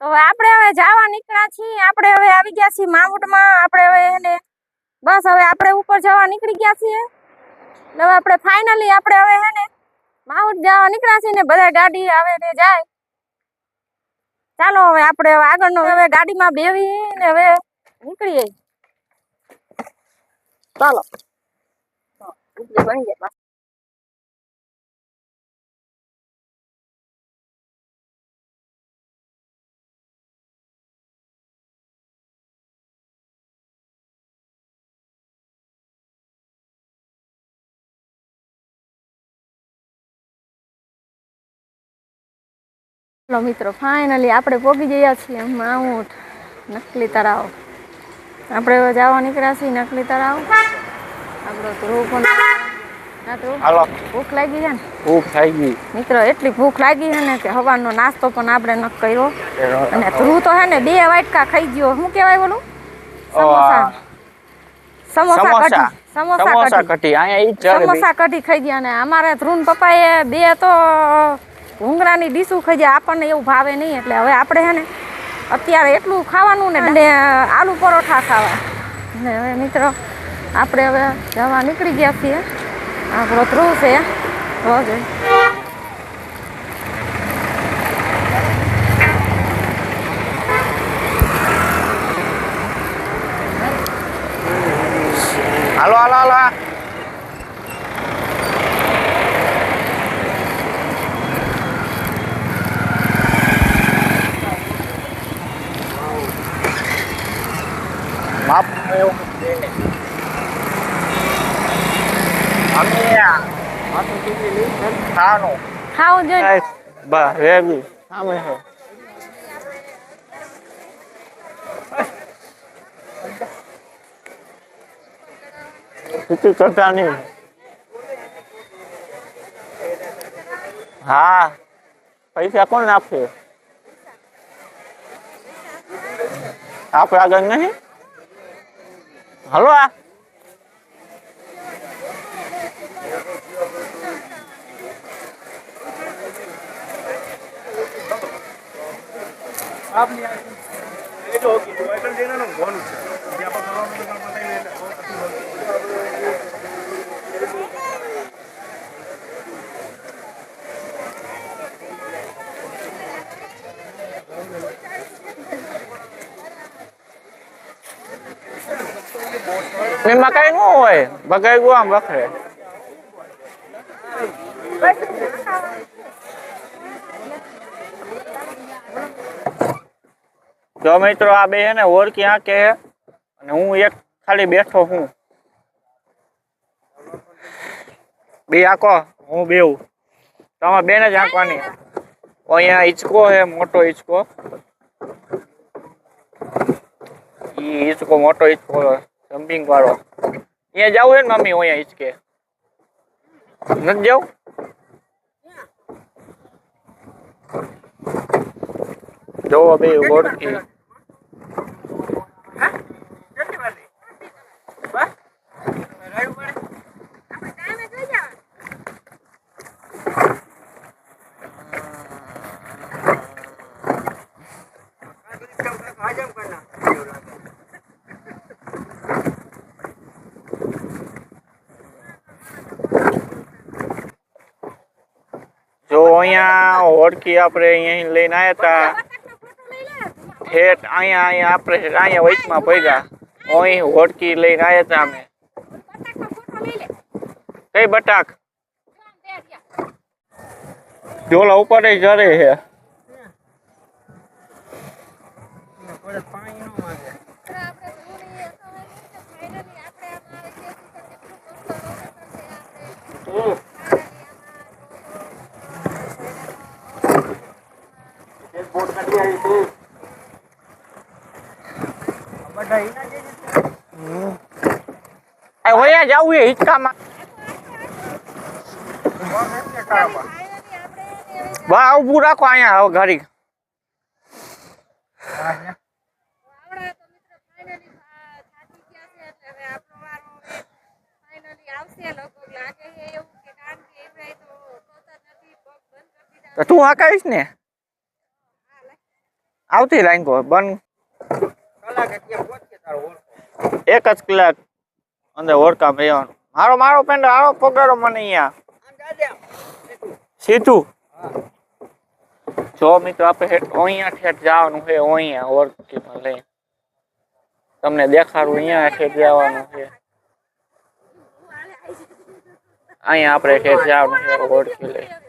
તો આપણે હવે જવા નીકળ્યા છીએ. આપણે હવે આવી ગયા છીએ માઉન્ટમાં. આપણે હવે એને બસ હવે આપણે ઉપર જવા નીકળી ગયા છીએ. હવે આપણે ફાઇનલી આપણે હવે હે ને માઉન્ટ જવા નીકળ્યા છીએ ને બધા ગાડી આવે ને જાય. ચાલો હવે આપણે હવે આગળનો હવે ગાડીમાં બેવી ને હવે નીકળીએ. ચાલો બની જાય. મિત્રો ફાઇનલી આપણે પહોંચી ગયા છીએ માઉન્ટ નકલી તળાવ. આપણે જવા નીકળ્યા છીએ નકલી તળાવ. આપણો ધ્રુવ પણ ભૂખ લાગી છે ને? ભૂખ લાગી મિત્રો, એટલી ભૂખ લાગી છે ને કે સવારનો નાસ્તો પણ આપણે ન કર્યો. અને ધ્રુવ તો હે ને 2 વાટકા ખાઈ ગયો. શું કહેવાય બોલું? સમોસા કઢી ખાઈ ગયા. અને અમારે ધ્રુવ પપ્પાએ 2 તો ભૂંગળાની ડીશું ખાઈ જાય. આપણને એવું ભાવે નહીં એટલે હવે આપણે હે ને અત્યારે એટલું ખાવાનું ને આલુ પરોઠા ખાવા. ને હવે મિત્રો આપણે હવે જવા નીકળી ગયા છીએ. આપણો ધ્રુવ છે રોજ. હાલો હાલો હાલો. માપ એવું ખાવું જોઈએ. બસ રેડી સામે છે. સીટી કરતા નહીં. હા, પૈસા કોણ નાખશે? આપણે આગળ નહીં. હલો આ એમાં કઈ ન હોય. બગાઈ આમ રખડે. જો મિત્રો આ બે હે ને ઓળખી આંકે હે અને હું એક ખાલી બેઠો હું. બે આંકો હું બેવું. તમે બેને જ આંકવાની. અહીંયા હિંચકો હે, મોટો હિંચકો. ઈ હિંચકો મોટો હિંચકો જમ્પિંગ વાળો. અહીંયા જવું હે ને મમ્મી? અહીંયા હિંચકે નથી જવું. જોવો બે ઓળખી. જો અહીંયા ઓળખી આપણે અહીંયા લઈને આવ્યા હતા. ઠેઠ અહીંયા આપણે અહીંયા વચમાં પડ્યા. અહીં ઓળખી લઈને આવ્યા હતા અમે. કઈ બટાક? ઢોલા ઉપર જરે છે. હોયા જાવું એ હિચકામાં. વાહ ઊભું રાખો અહીંયા હવે ઘડી. તું હકાવીશ ને? આવતી લાઈન કો બંધ કલાકે ક્યાં પહોંચે તારો ઓળખો. એક જ કલાક અંદર ઓળખા રહેવાનું. મારો પેન્ડો આવો પકડો મને અહીંયા આમ જાજે આમ. સીધું. હા. જો મિત્રો આપણે અહીંયા ઠેઠ જવાનું છે અહીંયા ઓળખીમાં લઈ તમને દેખાડું અહીંયા ઠેઠ જવાનું છે અહીંયા આપણે ઠેઠ જવાનું છે ઓળખી લઈ